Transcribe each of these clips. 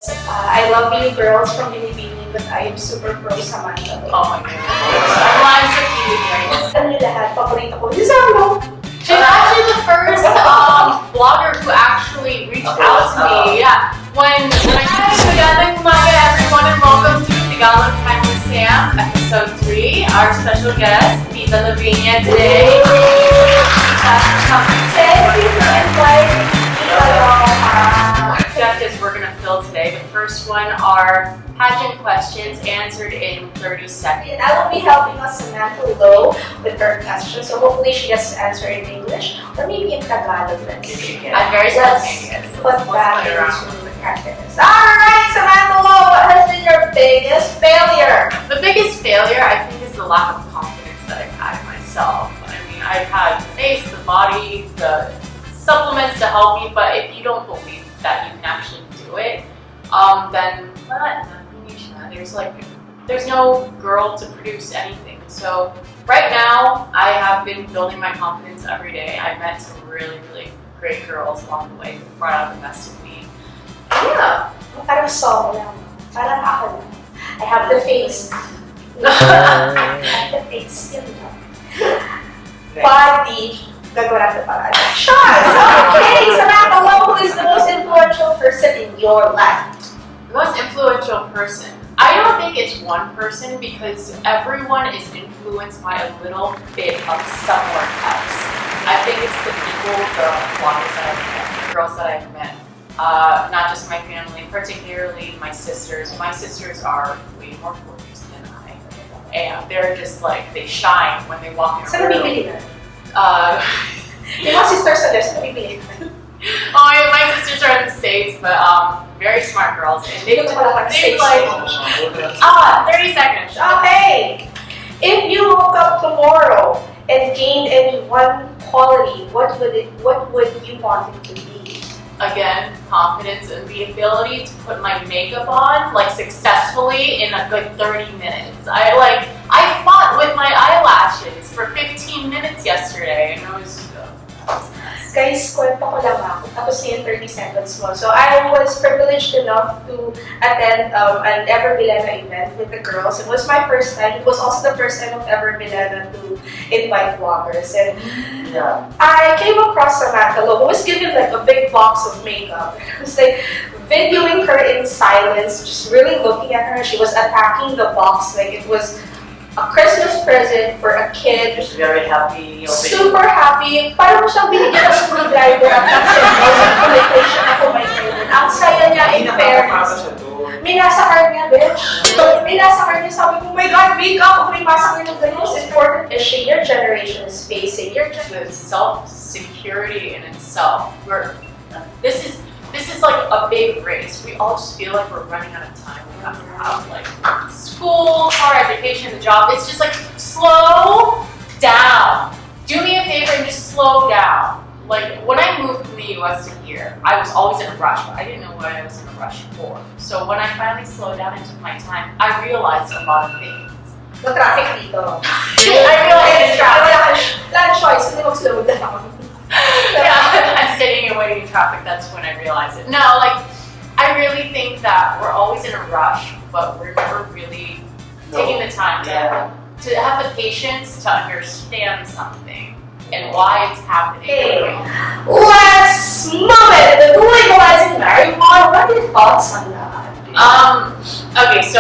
I love you girls from Binibini, but I am super pro Samantha. Oh my goodness. I'm so cute, right? Alam niyo lahat, paborito ko. Si Samo! She's actually the first blogger who actually reached out to me. Yeah. When I magandang umaga everyone and welcome to Tagalog Time with Sam, episode 3. Our special guest, Tita Lavinia today. Thank you for inviting me. Objectives we're going to fill today. The first one are pageant questions answered in 30 seconds. And I will be helping us Samantha Lowe with her questions, so hopefully she gets to answer in English or maybe in Tagalog. I'm very spontaneous. Let's put that into the practice. Alright, Samantha Lowe, what has been your biggest failure? The biggest failure, I think, is the lack of confidence that I've had in myself. I mean, I've had the face, the body, the supplements to help me, but if you don't believe that you can actually do it, then there's no girl to produce anything. So right now, I have been building my confidence every day. I've met some really, really great girls along the way who brought out the best of me. Yeah, parang song lang. Parang ako lang. I have the face. I have the face. Body. Gagawin pa. Chos! Okay, Samantha Lowe, who is the most influential person in your life? The most influential person? I don't think it's one person because everyone is influenced by a little bit of someone else. I think it's the people, the bloggers that I've met, the girls that I've met, not just my family, particularly my sisters. My sisters are way more gorgeous than I, and they're just like, they shine when they walk in a room. Yung mga sisters are there, so bibili. Oh, my sisters are in the States, but very smart girls. And they like 30 seconds. Okay. If you woke up tomorrow and gained any one quality, what would you want it to be? Again, confidence and the ability to put my makeup on like successfully in a good 30 minutes. I fought with my eyelashes for 15 minutes yesterday, and it was Guys, kwento ko lang ako. Tapos yung 30 seconds mo. So I was privileged enough to attend an Ever Milena event with the girls. It was my first time. It was also the first time of Ever Milena to invite bloggers. And I came across Samantha Lowe, who was given like a big box of makeup. I was like videoing her in silence, just really looking at her. She was attacking the box like it was a Christmas present for a kid. Just very happy. Super happy. Parang mo siyang binigyan ng screwdriver at nag-send ako may favorite. Ang saya niya in fairness. May nasa car niya, bitch. May nasa car niya. Sabi ko, oh my God, wake up. May masakit ng ganyan. Most important issue your generation is facing. The self-security in itself. This is like a big race. We all just feel like we're running out of time. We have to have like school, our education, the job. It's just like slow down. Do me a favor and just slow down. Like when I moved from the US to here, I was always in a rush, but I didn't know what I was in a rush for. So when I finally slowed down and took my time, I realized a lot of things. The traffic dito. I realized traffic. Wala choice, hindi mag-slow down. Yeah, I'm sitting and waiting in traffic, that's when I realize it. No, like, I really think that we're always in a rush, but we're never really taking the time to have the patience to understand something and why it's happening. Okay, let's move it! The legalizing marijuana, what are your thoughts on that? Okay, so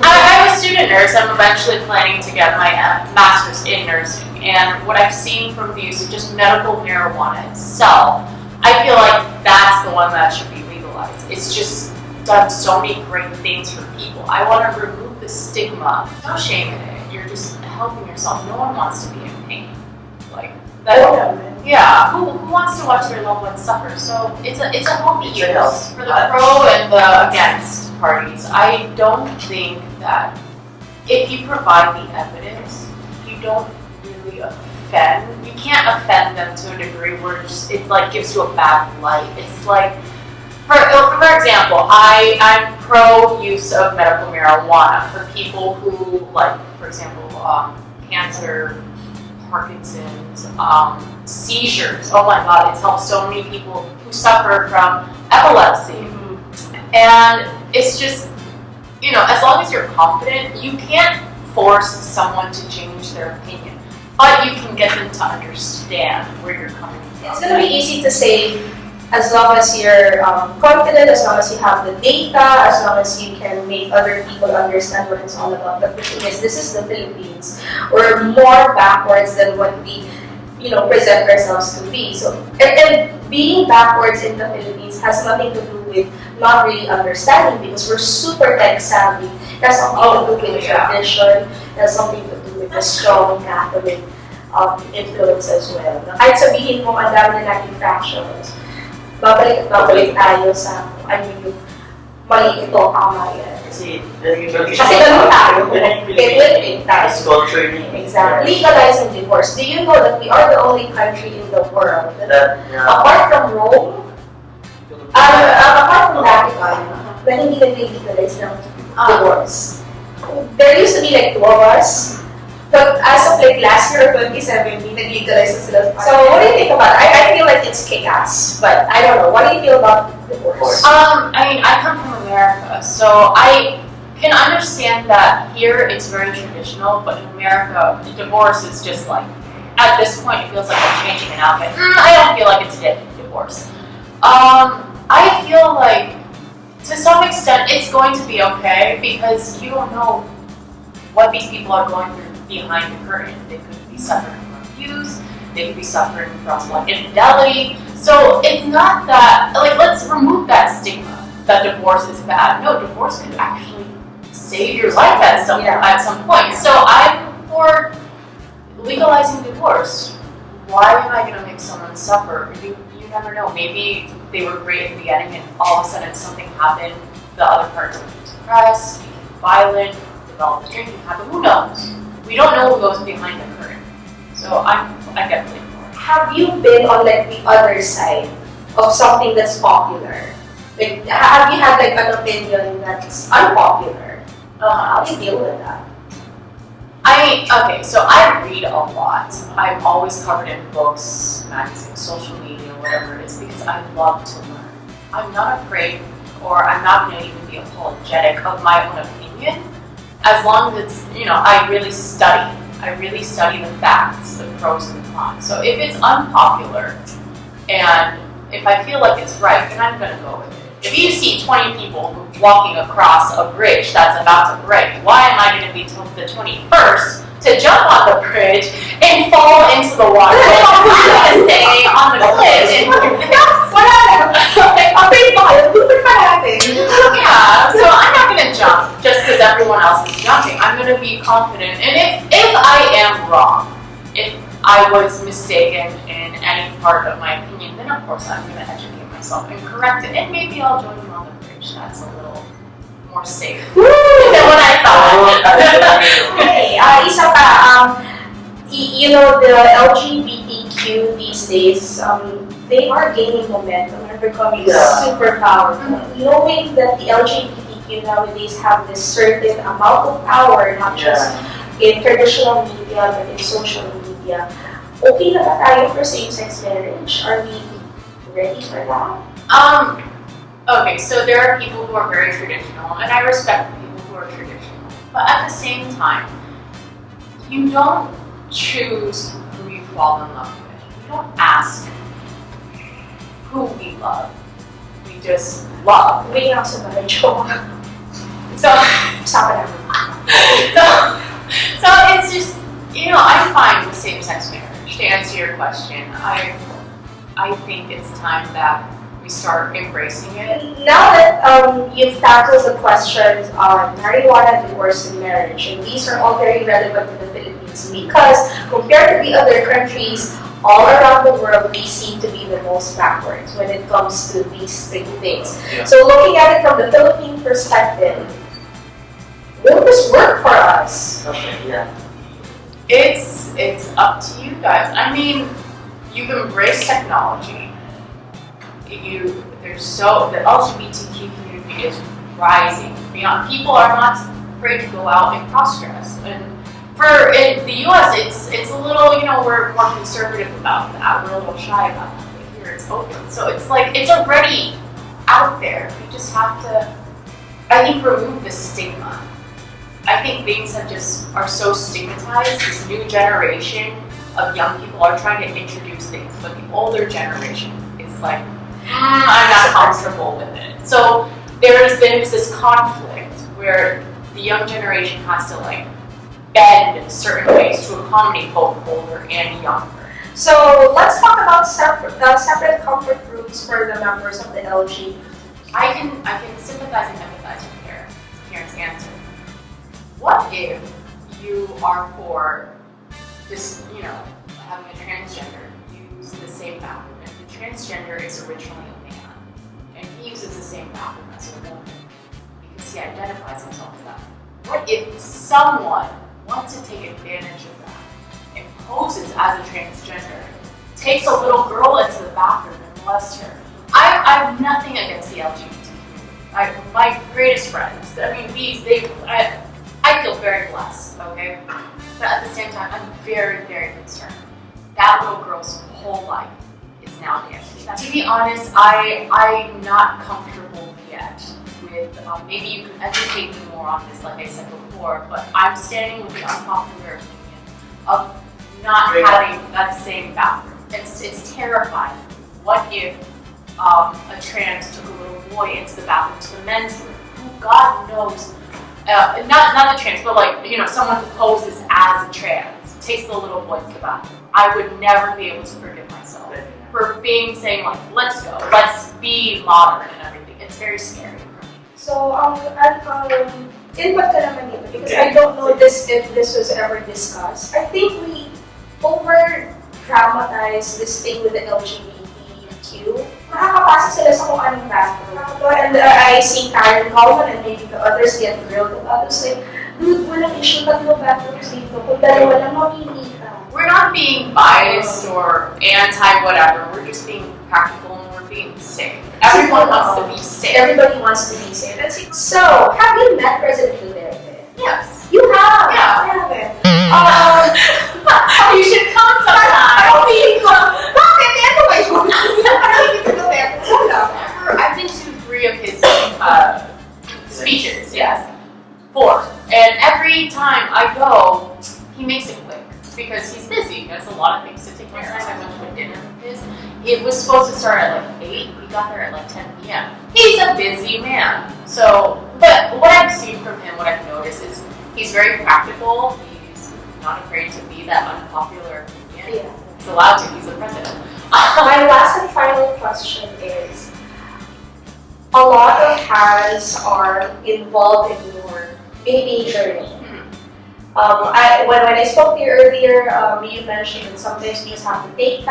I'm a student nurse. I'm eventually planning to get my master's in nursing. And what I've seen from the use of just medical marijuana itself, I feel like that's the one that should be legalized. It's just done so many great things for people. I want to remove the stigma. No shame in it. You're just helping yourself. No one wants to be in pain. Like that. Yeah. Who wants to watch their loved ones suffer? So it's a healthy use for the pro and the against parties. I don't think that if you provide the evidence, you don't really offend. You can't offend them to a degree where it like gives you a bad light. It's like, for example, I'm pro use of medical marijuana for people who, like, for example, cancer, Parkinson's, seizures. Oh my God, it's helped so many people who suffer from epilepsy. And it's just, as long as you're confident, you can't force someone to change their opinion, but you can get them to understand where you're coming from. It's going to be easy to say, as long as you're confident, as long as you have the data, as long as you can make other people understand what it's all about. But the thing is, this is the Philippines. We're more backwards than what we, present ourselves to be. So, and being backwards in the Philippines has nothing to do with not really understanding, because we're super tech savvy. It has something to do with tradition. It has something to do with the strong Catholic influence as well. Kahit sabihin mo, ang dami na nating fractions, babalik tayo sa ano yung mali ito, tama yan. Kasi ganun tayo. It will take time. It's culture. Exactly. Legalizing divorce. Do you know that we are the only country in the world that, apart from Rome, apart from Vatican, na hindi nag-legalize ng divorce? There used to be like 2 of us, but as of like last year, 2017, nag-legalize na sila. So what do you think about it? I feel like it's chaos, but I don't know. What do you feel about divorce? I come from America, so I can understand that here it's very traditional, but in America, divorce is just like, at this point, it feels like I'm changing an outfit. I don't feel like it's a divorce. I feel like, to some extent, it's going to be okay, because you don't know what these people are going through behind the curtain. They could be suffering from abuse, they could be suffering from like infidelity. So it's not that, like, let's remove that stigma that divorce is bad. No, divorce could actually save your life at some point. So I'm for legalizing divorce. Why am I going to make someone suffer? You never know. Maybe they were great at the beginning and all of a sudden something happened. The other partner was depressed, became violent, developed a drinking habit. Who knows? We don't know what goes behind the curtain. So I definitely for it. Have you been on like the other side of something that's popular? Like, have you had like an opinion that's unpopular? How do you deal with that? So I read a lot. I'm always covered in books, magazines, social media, whatever it is, because I love to learn. I'm not afraid, or I'm not going to even be apologetic of my own opinion, as long as it's, I really study. I really study the facts, the pros and the cons. So if it's unpopular, and if I feel like it's right, then I'm going to go with it. If you see 20 people walking across a bridge that's about to break, why am I going to be the 21st to jump on the bridge and fall into the water? I'm going to stay on the cliff and so I'm not going to jump just because everyone else is jumping. I'm going to be confident. And if I am wrong, if I was mistaken in any part of my opinion, then of course I'm going to educate myself and correct it, and maybe I'll join them on the bridge. That's a little more safe than what I thought. Okay, isa pa, the LGBTQ these days, they are gaining momentum and becoming super powerful. Knowing that the LGBTQ nowadays have this certain amount of power, not just in traditional media, but in social media, okay na ba tayo for same-sex marriage? Are we ready for that? Okay, so there are people who are very traditional, and I respect people who are traditional. But at the same time, you don't choose who you fall in love with. You don't ask who we love. We just love. We also got a joke. So it's just, I'm fine with same-sex marriage. To answer your question, I think it's time that we start embracing it. Now that you've tackled the questions on marijuana, divorce, and marriage, and these are all very relevant to the Philippines because compared to the other countries all around the world, we seem to be the most backwards when it comes to these three things. Yeah. So looking at it from the Philippine perspective, will this work for us? Okay, yeah. It's up to you guys. I mean, you've embraced technology. The LGBTQ community is rising. People are not afraid to go out and cross-dress. And in the U.S., it's a little, we're more conservative about that. We're a little shy about that. But here it's open. So it's like, it's already out there. We just have to, I think, remove the stigma. I think things are so stigmatized. This new generation of young people are trying to introduce things, but the older generation is like, I'm not comfortable with it. So there's this conflict where the young generation has to like bend certain ways to accommodate both older and younger. So let's talk about separate comfort rooms for the members of the LGBT. I can sympathize and empathize with parents' answer. What if you are for this, having a transgender use the same bathroom, and the transgender is originally a man, and he uses the same bathroom as a woman because he identifies himself as that? What if someone wants to take advantage of that and poses as a transgender, takes a little girl into the bathroom and molests her? I have nothing against the LGBTQ. My greatest friends. I mean, I feel very blessed, okay? But at the same time, I'm very, very concerned. That little girl's whole life is now damaged. To be honest, I'm not comfortable yet with, maybe you can educate me more on this, like I said before, but I'm standing with the unpopular opinion of not having that same bathroom. It's terrifying. What if a trans took a little boy into the bathroom, to the men's room, who God knows, not the trans, but someone who poses as a trans, takes the little boy to the bathroom. I would never be able to forgive myself for saying let's go, let's be modern and everything. It's very scary for me. So, input ka naman dito, because I don't know if this was ever discussed. I think we over-dramatize this thing with the LGBTQ. Nakakapasa sila sa kung anong bathroom. And I see Karen Coleman and maybe the others get grilled and others like, dude, walang issue, tatlo bathrooms dito. Kung dalawa lang, mamili ka. We're not being biased or anti-whatever. We're just being practical and we're being safe. Everyone wants to be safe. Everybody wants to be safe. So, have you met President Duterte? Yes. You have? Yeah. I haven't. You should come sometime. Bakit? Ano ba yun? I've been to 3 of his speeches, yes. 4. And every time I go, he makes it quick because he's busy. He has a lot of things to take care of. I went to a dinner with his. It was supposed to start at 8. We got there at 10 p.m. He's a busy man. So, but what I've seen from him, what I've noticed is he's very practical. He's not afraid to be that unpopular opinion. Yeah. He's allowed to. He's the president. My last and final question is, a lot of has are involved in your baby journey. When I spoke to you earlier, you mentioned that sometimes you just have to take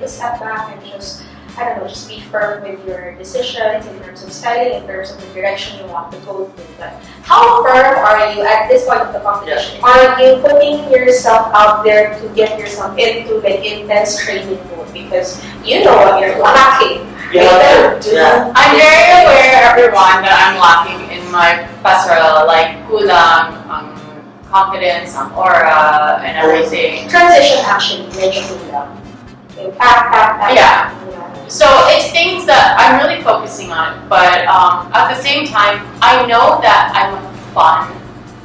a step back and just be firm with your decisions in terms of styling, in terms of the direction you want to go to. But how firm are you at this point of the competition? Are you putting yourself out there to get yourself into intense training mode because you know what you're lacking? I'm very aware, everyone, that I'm lacking in my passerelle, like kulang, confidence, aura, and everything. Transition actually, medyo kulang. Yeah. So it's things that I'm really focusing on, but at the same time, I know that I'm a fun,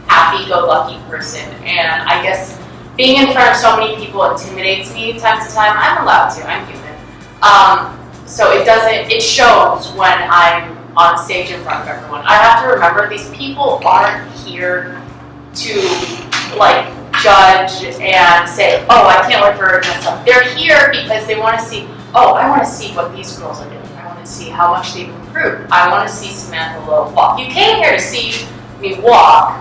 happy-go-lucky person, and I guess being in front of so many people intimidates me time to time. I'm allowed to. I'm human. So it shows when I'm on stage in front of everyone. I have to remember these people aren't here to judge and say, oh, I can't wait for her to mess up. They're here because they want to see, I want to see what these girls are doing. I want to see how much they've improved. I want to see Samantha Lowe walk. You came here to see me walk.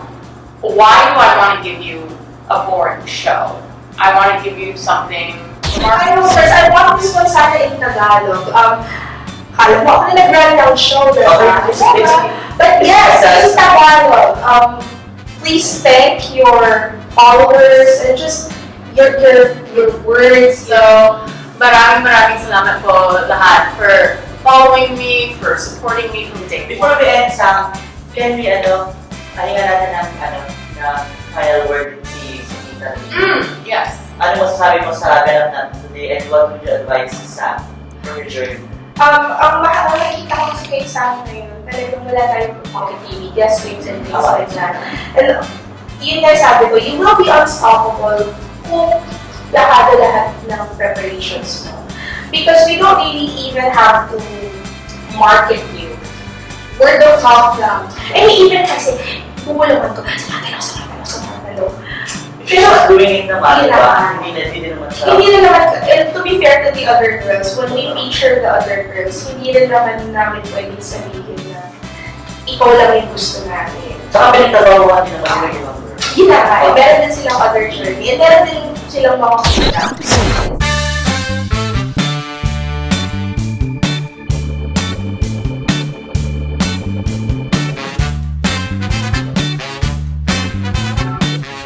Why do I want to give you a boring show? I want to give you something. I know, sir. I want this one sana in Tagalog. Kala mo ako na nag-run down shoulder. But yes, in Tagalog. Please thank your followers and just your words. So, maraming salamat po lahat for following me, for supporting me from day one. Before we end, Sam, can we pahinga natin ng final word si Tita Lavinia? Yes. Ano masasabi mo sa ganap natin today and what would you advise Sam for your journey? Ang nakikita ko kasi kayo sa akin ngayon, talagang wala tayong positivity, guest things and things like that. And yun nga sabi ko, you will be unstoppable kung lahat ng preparations mo. Because we don't really even have to market you. Word of mouth lang. And even kasi, bumulaman ko, sumatalo. She's doing it naman, Hindi diba? naman. Hindi naman siya. Hindi na naman, and to be fair to the other girls, when we feature the other girls, hindi rin naman namin pwedeng sabihin na ikaw lang yung gusto namin. Saka pinagtatrabahuan din naman sila yung number. Yun na nga, meron din silang other journey, and meron din silang mga kulang.